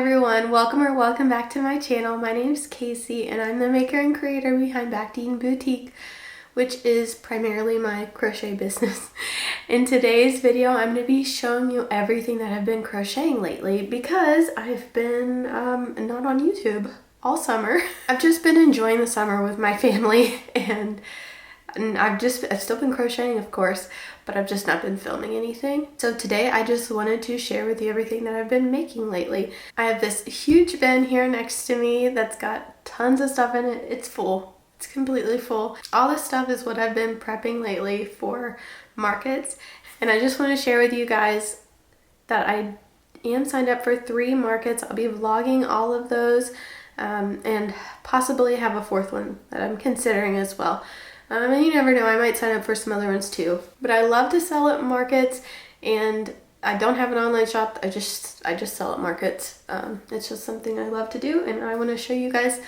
everyone, welcome back to my channel. My name is Casey and I'm the maker and creator behind Backdean Boutique, which is primarily my crochet business. In today's video, I'm going to be showing you everything that I've been crocheting lately because I've been not on YouTube all summer. I've just been enjoying the summer with my family and I've still been crocheting, of course, but I've just not been filming anything. So today I just wanted to share with you everything that I've been making lately. I have this huge bin here next to me that's got tons of stuff in it. It's full. It's completely full. All this stuff is what I've been prepping lately for markets. And I just want to share with you guys that I am signed up for 3 markets. I'll be vlogging all of those and possibly have a 4th one that I'm considering as well. And you never know, I might sign up for some other ones too. But I love to sell at markets, and I don't have an online shop. I just sell at markets. It's just something I love to do, and I want to show you guys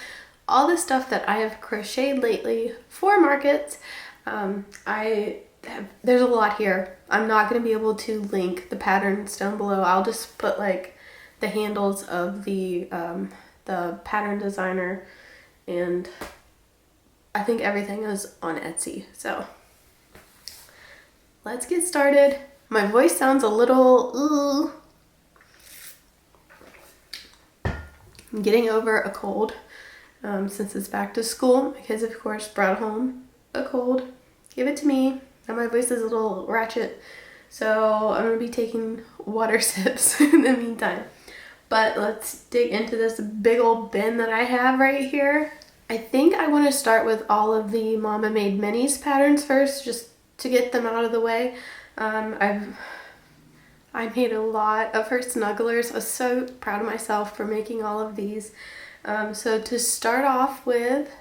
all the stuff that I have crocheted lately for markets. There's a lot here. I'm not going to be able to link the patterns down below. I'll just put like the handles of the pattern designer, and I think everything is on Etsy. So let's get started. My voice sounds a little I'm getting over a cold since it's back to school. My kids, of course, brought home a cold. Give it to me. And my voice is a little ratchet. So I'm going to be taking water sips in the meantime. But let's dig into this big old bin that I have right here. I think I want to start with all of the Mama Made Minis patterns first, just to get them out of the way. I made a lot of her Snugglers. I was so proud of myself for making all of these. So to start off with,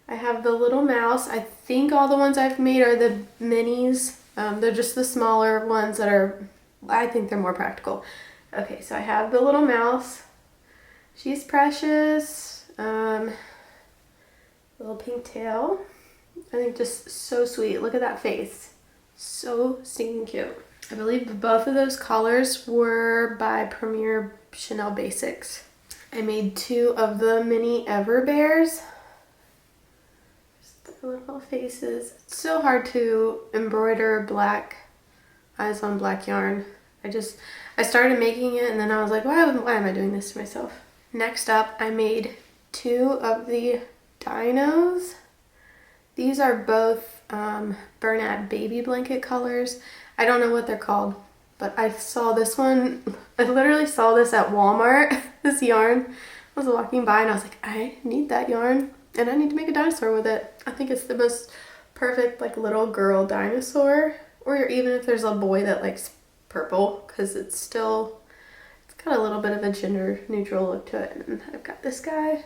I have the little mouse. I think all the ones I've made are the minis. They're just the smaller ones that are, I think they're more practical. Okay, so I have the little mouse. She's precious. Little pink tail. I think just so sweet. Look at that face. So stinking cute. I believe both of those collars were by Premier Chanel Basics. I made 2 of the mini Ever Bears. Just their little faces. It's so hard to embroider black eyes on black yarn. I started making it and then I was like, why am I doing this to myself? Next up, I made 2 of the dinos. These are both Bernat baby blanket colors. I don't know what they're called, but I saw this one. I literally saw this at Walmart, this yarn. I was walking by and I was like, I need that yarn and I need to make a dinosaur with it. I think it's the most perfect like little girl dinosaur, or even if there's a boy that likes purple, because it's got a little bit of a gender neutral look to it. And I've got this guy,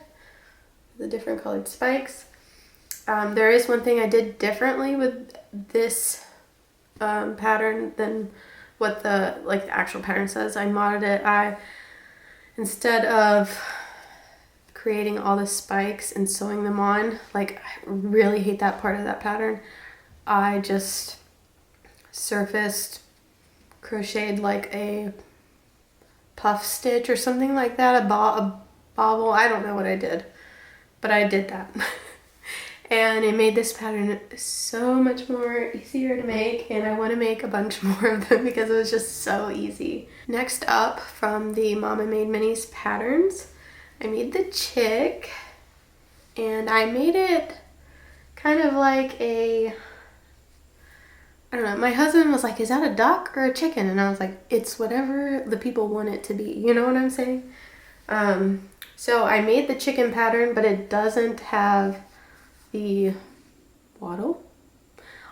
the different colored spikes. There is one thing I did differently with this pattern than what the actual pattern says. I modded it. Instead of creating all the spikes and sewing them on, I really hate that part of that pattern, I just surfaced crocheted like a puff stitch or something like that, a bobble. I don't know what I did, but I did that. And it made this pattern so much more easier to make, and I want to make a bunch more of them because it was just so easy. Next up, from the Mama Made Minis patterns, I made the chick, and I made it kind of like a, I don't know, my husband was like, is that a duck or a chicken? And I was like, it's whatever the people want it to be, you know what I'm saying? So I made the chicken pattern, but it doesn't have the waddle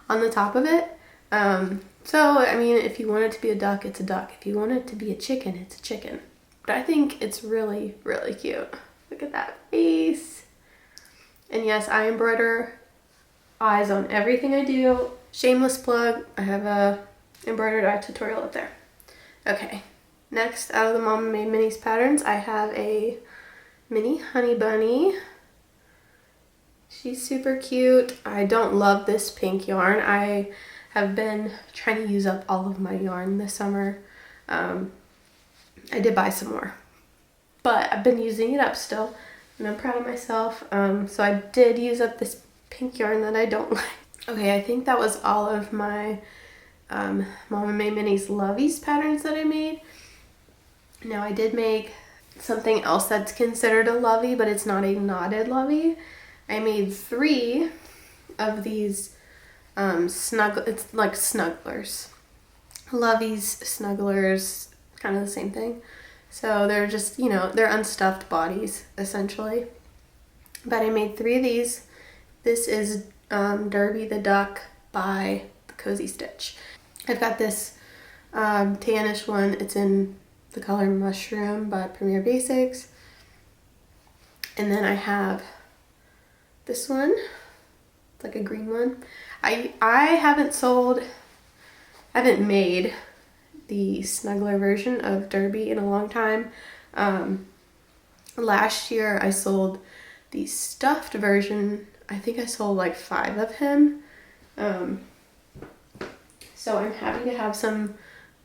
on the top of it. So I mean, if you want it to be a duck, it's a duck. If you want it to be a chicken, it's a chicken. But I think it's really, really cute. Look at that face. And yes, I embroider eyes on everything I do. Shameless plug, I have a embroidered eye tutorial up there. Okay, next out of the Mama Made Minis patterns, I have a mini honey bunny. She's super cute. I don't love this pink yarn. I have been trying to use up all of my yarn this summer. I did buy some more, but I've been using it up still, and I'm proud of myself. So I did use up this pink yarn that I don't like. Okay, I think that was all of my Mama Made Minis Loveys patterns that I made. Now I did make something else that's considered a lovey, but it's not a knotted lovey. I made 3 of these it's like snugglers. Loveys, snugglers, kind of the same thing. So they're just, you know, they're unstuffed bodies essentially. But I made 3 of these. This is Derby the Duck by the Cozy Stitch. I've got this tannish one. It's in the color Mushroom by Premier Basics. And then I have this one. It's like a green one. I haven't made the Snuggler version of Derby in a long time. Last year I sold the stuffed version. I think I sold like 5 of him. So I'm happy to have some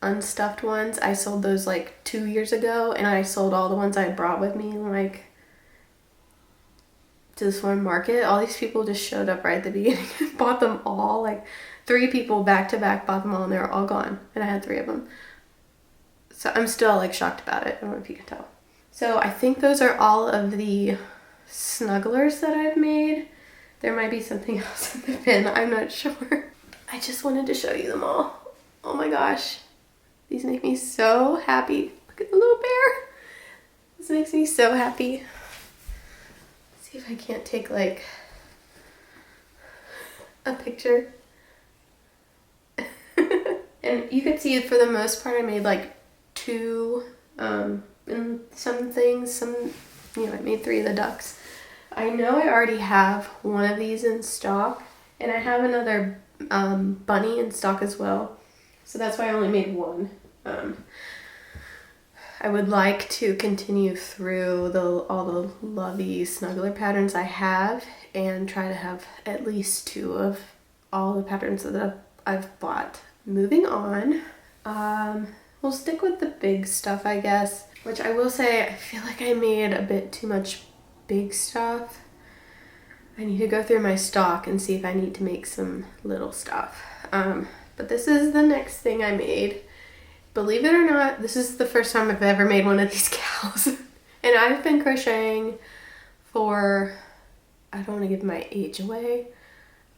unstuffed ones. I sold those like 2 years ago, and I sold all the ones I brought with me like to this one market. All these people just showed up right at the beginning and bought them all. Like 3 people back to back bought them all, and they were all gone, and I had 3 of them. So I'm still like shocked about it. I don't know if you can tell. So I think those are all of the snugglers that I've made. There might be something else in the bin, I'm not sure. I just wanted to show you them all. Oh my gosh. These make me so happy. Look at the little bear. This makes me so happy. Let's see if I can't take like a picture. And you could see for the most part I made like 2 and some things, you know, I made 3 of the ducks. I know I already have one of these in stock, and I have another bunny in stock as well. So that's why I only made 1. I would like to continue through all the lovey snuggler patterns I have and try to have at least 2 of all the patterns that I've bought. Moving on, we'll stick with the big stuff, I guess, which I will say I feel like I made a bit too much big stuff. I need to go through my stock and see if I need to make some little stuff. But this is the next thing I made. Believe it or not, this is the first time I've ever made one of these cows. And I've been crocheting for, I don't want to give my age away,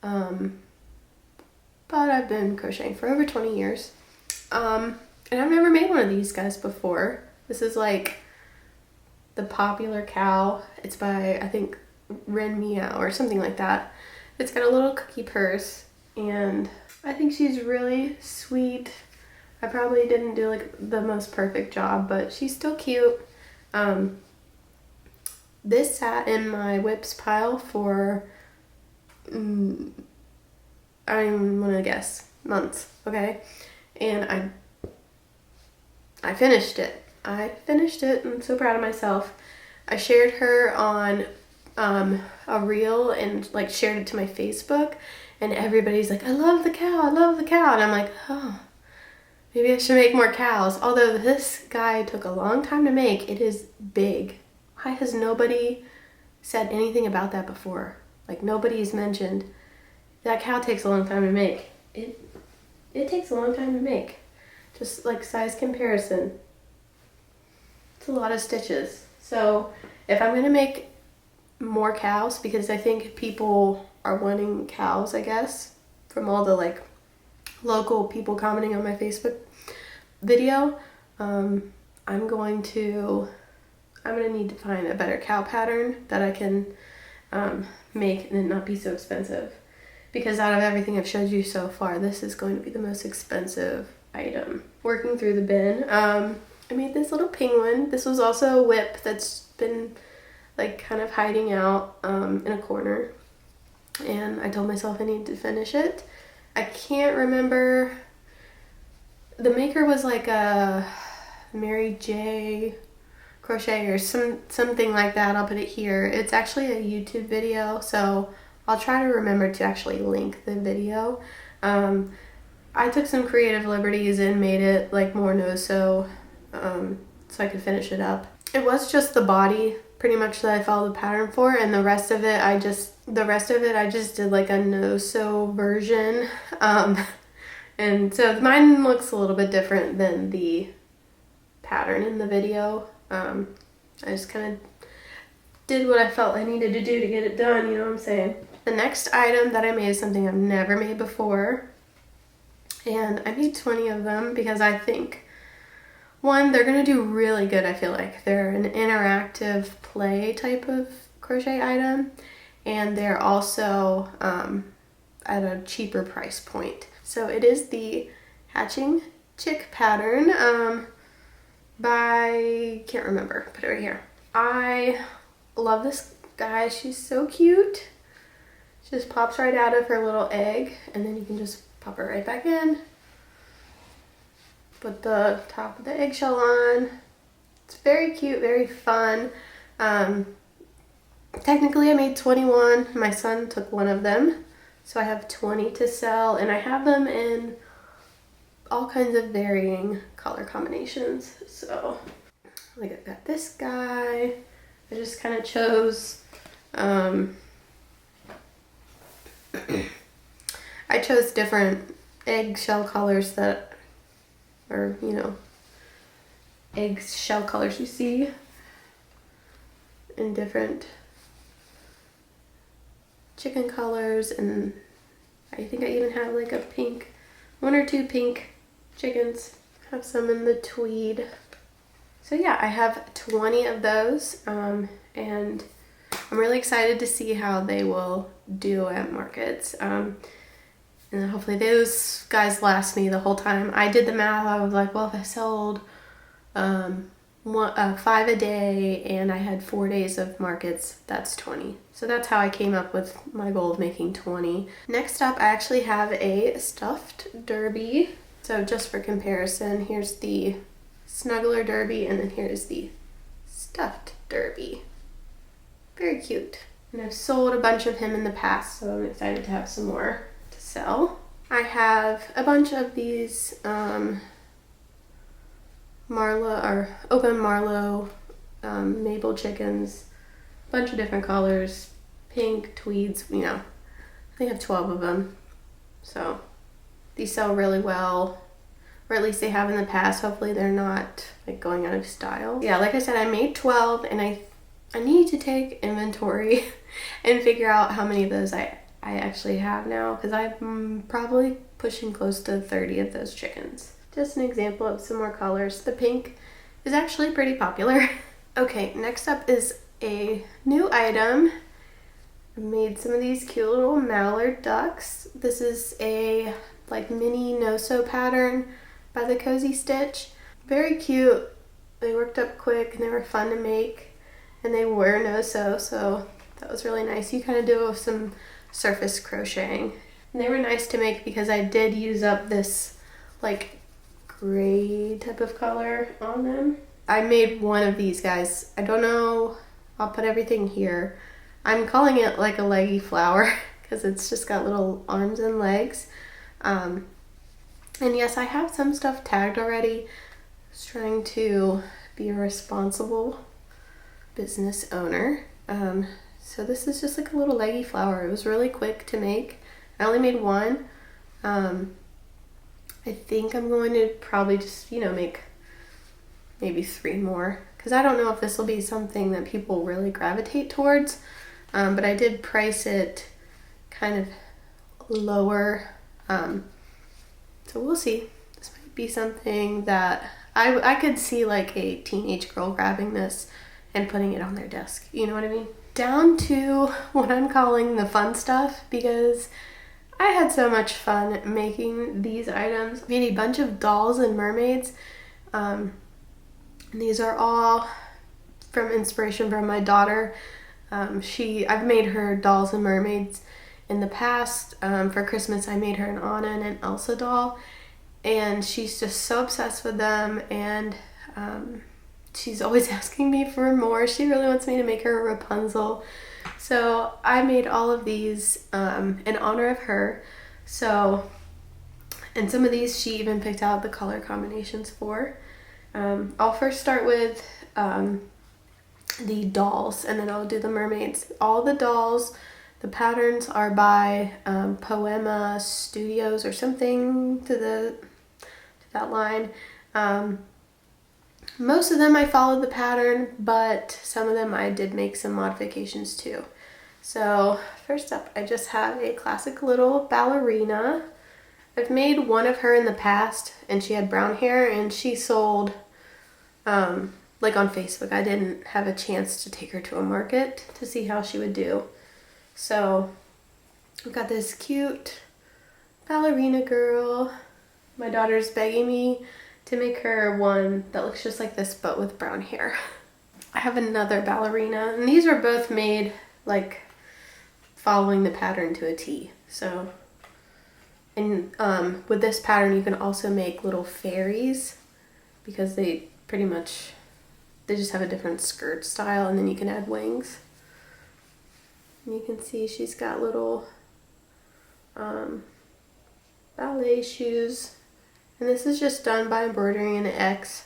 but I've been crocheting for over 20 years. And I've never made one of these guys before. This is like the popular cow. It's by, I think, Ren Meow or something like that. It's got a little cookie purse, and I think she's really sweet. I probably didn't do like the most perfect job, but she's still cute. This sat in my whips pile for, I don't even want to guess, months, okay? And I finished it. I'm so proud of myself. I shared her on a reel and like shared it to my Facebook, and everybody's like, I love the cow, and I'm like, oh, maybe I should make more cows. Although this guy took a long time to make. It is big. Why has nobody said anything about that before? Like, nobody's mentioned that cow takes a long time to make. It takes a long time to make. Just like size comparison. It's a lot of stitches. So if I'm gonna make more cows, because I think people are wanting cows, I guess, from all the like local people commenting on my Facebook video, I'm gonna need to find a better cow pattern that I can make and it not be so expensive. Because out of everything I've showed you so far, this is going to be the most expensive item. Working through the bin, I made this little penguin. This was also a whip that's been like kind of hiding out in a corner, and I told myself I needed to finish it. I can't remember, the maker was like a Mary J Crochet or something like that. I'll put it here. It's actually a YouTube video, so I'll try to remember to actually link the video. I took some creative liberties and made it like more no-sew so I could finish it up. It was just the body pretty much that I followed the pattern for, and the rest of it I just did like a no-sew version. And so mine looks a little bit different than the pattern in the video. I just kind of did what I felt I needed to do to get it done, you know what I'm saying? The next item that I made is something I've never made before, and I made 20 of them because I think, one, they're gonna do really good. I feel like they're an interactive play type of crochet item, and they're also at a cheaper price point. So it is the Hatching Chick pattern by, can't remember, put it right here. I love this guy, she's so cute. She just pops right out of her little egg, and then you can just pop her right back in. Put the top of the eggshell on. It's very cute, very fun. Technically I made 21. My son took one of them, so I have 20 to sell, and I have them in all kinds of varying color combinations. So like I've got this guy. I just kind of chose I chose different eggshell colors that are, you know, eggshell colors you see in different chicken colors, and I think I even have like a pink, one or two pink chickens. Have some in the tweed. So yeah, I have 20 of those, and I'm really excited to see how they will do at markets. And hopefully those guys last me the whole time. I did the math. I was like, well, if I sold 5 a day and I had 4 days of markets, that's 20. So that's how I came up with my goal of making 20. Next up, I actually have a stuffed derby. So just for comparison, here's the Snuggler derby, and then here's the stuffed derby. Very cute. And I've sold a bunch of him in the past, so I'm excited to have some more to sell. I have a bunch of these Marlowe or open Marlowe maple chickens, a bunch of different colors, pink, tweeds, you know. I think I have 12 of them. So these sell really well, or at least they have in the past. Hopefully they're not like going out of style. Yeah, like I said, I made 12, and I need to take inventory and figure out how many of those I actually have now, because I'm probably pushing close to 30 of those chickens. Just an example of some more colors. The pink is actually pretty popular. Okay, next up is a new item. I made some of these cute little mallard ducks. This is a like mini no-sew pattern by the Cozy Stitch. Very cute. They worked up quick and they were fun to make, and they were no-sew, so that was really nice. You kind of do some surface crocheting. And they were nice to make because I did use up this like gray type of color on them. I made one of these guys. I don't know, I'll put everything here. I'm calling it like a leggy flower because it's just got little arms and legs. And yes, I have some stuff tagged already. I was trying to be a responsible business owner. So this is just like a little leggy flower. It was really quick to make. I only made one. I think I'm going to probably just, you know, make maybe 3 more, because I don't know if this will be something that people really gravitate towards. But I did price it kind of lower. So we'll see. This might be something that I could see like a teenage girl grabbing this and putting it on their desk. You know what I mean? Down to what I'm calling the fun stuff, because I had so much fun making these items. I made a bunch of dolls and mermaids. And these are all from inspiration from my daughter. I've made her dolls and mermaids in the past. For Christmas, I made her an Anna and an Elsa doll, and she's just so obsessed with them, and she's always asking me for more. She really wants me to make her a Rapunzel. So I made all of these in honor of her. So, and some of these she even picked out the color combinations for. I'll first start with the dolls, and then I'll do the mermaids. All the dolls, the patterns are by Poema Studios or something to that line. Most of them I followed the pattern, but some of them I did make some modifications too. So first up, I just have a classic little ballerina. I've made one of her in the past, and she had brown hair, and she sold like on Facebook. I didn't have a chance to take her to a market to see how she would do. So I've got this cute ballerina girl. My daughter's begging me to make her one that looks just like this but with brown hair. I have another ballerina, and these are both made like following the pattern to a T. So, and with this pattern you can also make little fairies because they pretty much, they just have a different skirt style, and then you can add wings. And you can see she's got little ballet shoes. And this is just done by embroidering an X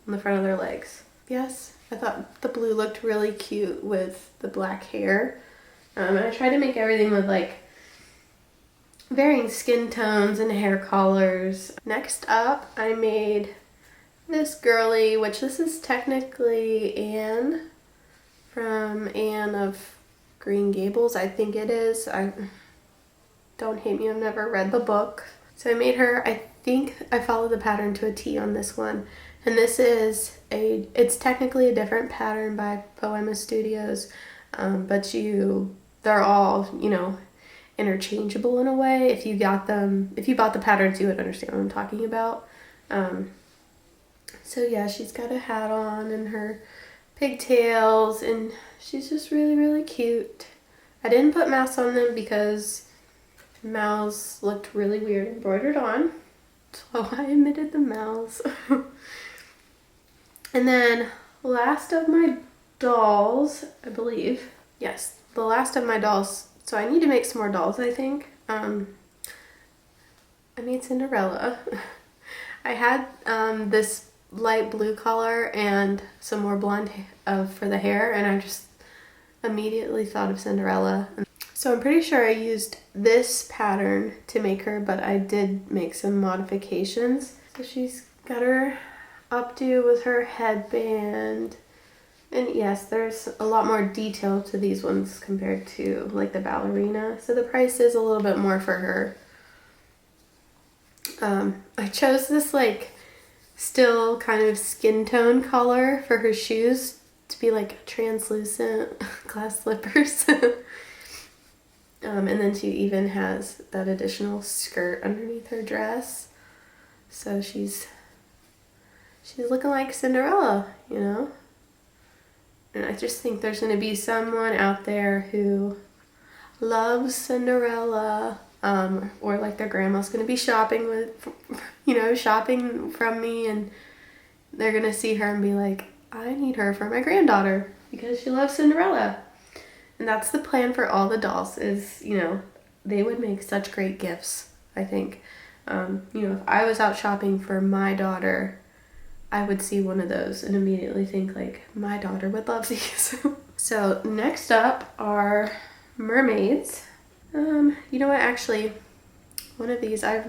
on the front of their legs. Yes, I thought the blue looked really cute with the black hair. And I tried to make everything with like varying skin tones and hair colors. Next up, I made this girly, which this is technically Anne from Anne of Green Gables, I think it is. Don't hate me, I've never read the book. So I made her, I think I followed the pattern to a T on this one. And this is it's technically a different pattern by Poema Studios, but they're all, you know, interchangeable in a way. If you bought the patterns, you would understand what I'm talking about. So yeah, she's got a hat on and her pigtails, and she's just really, really cute. I didn't put mouths on them because mouths looked really weird embroidered on, so I omitted the mouths. And then last of my dolls, I believe. Yes, the last of my dolls. So I need to make some more dolls, I think. I made Cinderella. I had this light blue color and some more blonde for the hair, and I just immediately thought of Cinderella. So I'm pretty sure I used this pattern to make her, but I did make some modifications. So she's got her updo with her headband. And yes, there's a lot more detail to these ones compared to like the ballerina. So the price is a little bit more for her. I chose this like still kind of skin tone color for her shoes to be like translucent glass slippers. And then she even has that additional skirt underneath her dress. So she's looking like Cinderella, you know? And I just think there's going to be someone out there who loves Cinderella, or like their grandma's going to be shopping from me, and they're going to see her and be like, I need her for my granddaughter because she loves Cinderella. And that's the plan for all the dolls is, you know, they would make such great gifts, I think. You know, if I was out shopping for my daughter, I would see one of those and immediately think like, my daughter would love these. So next up are mermaids. You know what, actually, one of these I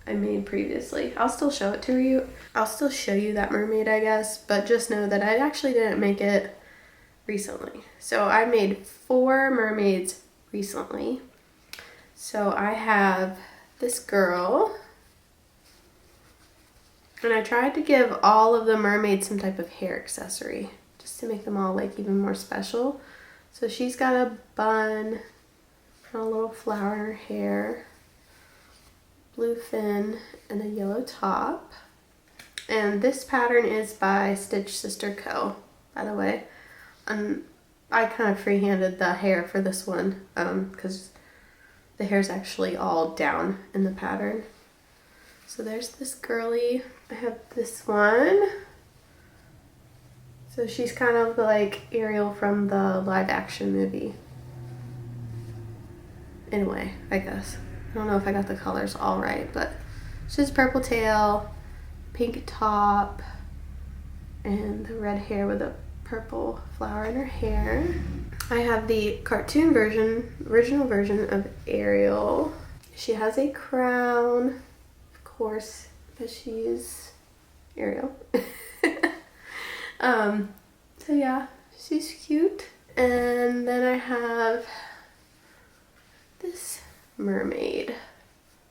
made previously. I'll still show it to you. I'll still show you that mermaid, I guess, but just know that I actually didn't make it recently. So I made 4 mermaids recently. So I have this girl, and I tried to give all of the mermaids some type of hair accessory just to make them all like even more special. So she's got a bun and a little flower in her hair, blue fin, and a yellow top. And this pattern is by Stitch Sister Co., by the way. I kind of freehanded the hair for this one because the hair's actually all down in the pattern. So there's this girly. I have this one. So she's kind of like Ariel from the live action movie. In a way, I guess. I don't know if I got the colors all right, but she's purple tail, pink top, and the red hair with a purple flower in her hair. I have the cartoon version, original version of Ariel. She has a crown, of course, because she's Ariel. So yeah, she's cute. And then I have this mermaid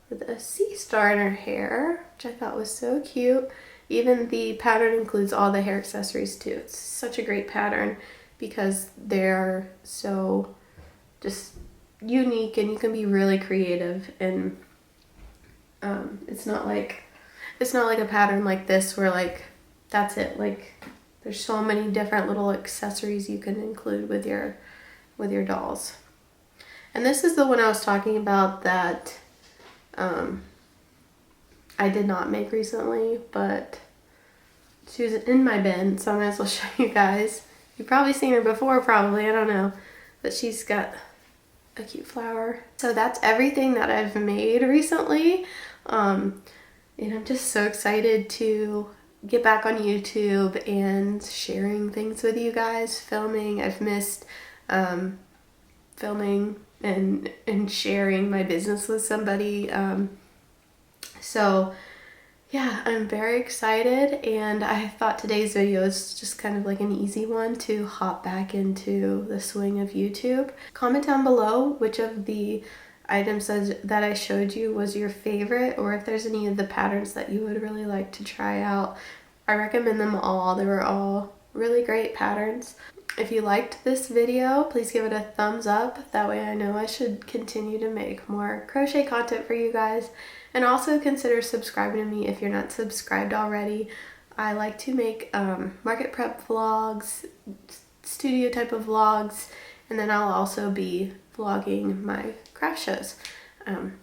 with a sea star in her hair, which I thought was so cute. Even the pattern includes all the hair accessories too. It's such a great pattern because they're so just unique and you can be really creative, and it's not like a pattern like this where like that's it. Like there's so many different little accessories you can include with your dolls. And this is the one I was talking about that I did not make recently, but she was in my bin, so I might as well show you guys. You've probably seen her before, probably, I don't know. But she's got a cute flower. So that's everything that I've made recently. And I'm just so excited to get back on YouTube and sharing things with you guys, filming. I've missed filming and sharing my business with somebody. So yeah, I'm very excited, and I thought today's video is just kind of like an easy one to hop back into the swing of YouTube. Comment down below which of the items that I showed you was your favorite, or if there's any of the patterns that you would really like to try out. I recommend them all. They were all really great patterns. If you liked this video, please give it a thumbs up. That way I know I should continue to make more crochet content for you guys. And also consider subscribing to me if you're not subscribed already. I like to make market prep vlogs, studio type of vlogs, and then I'll also be vlogging my craft shows. And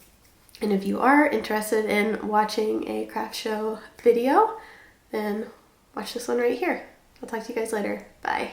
if you are interested in watching a craft show video, then watch this one right here. I'll talk to you guys later. Bye.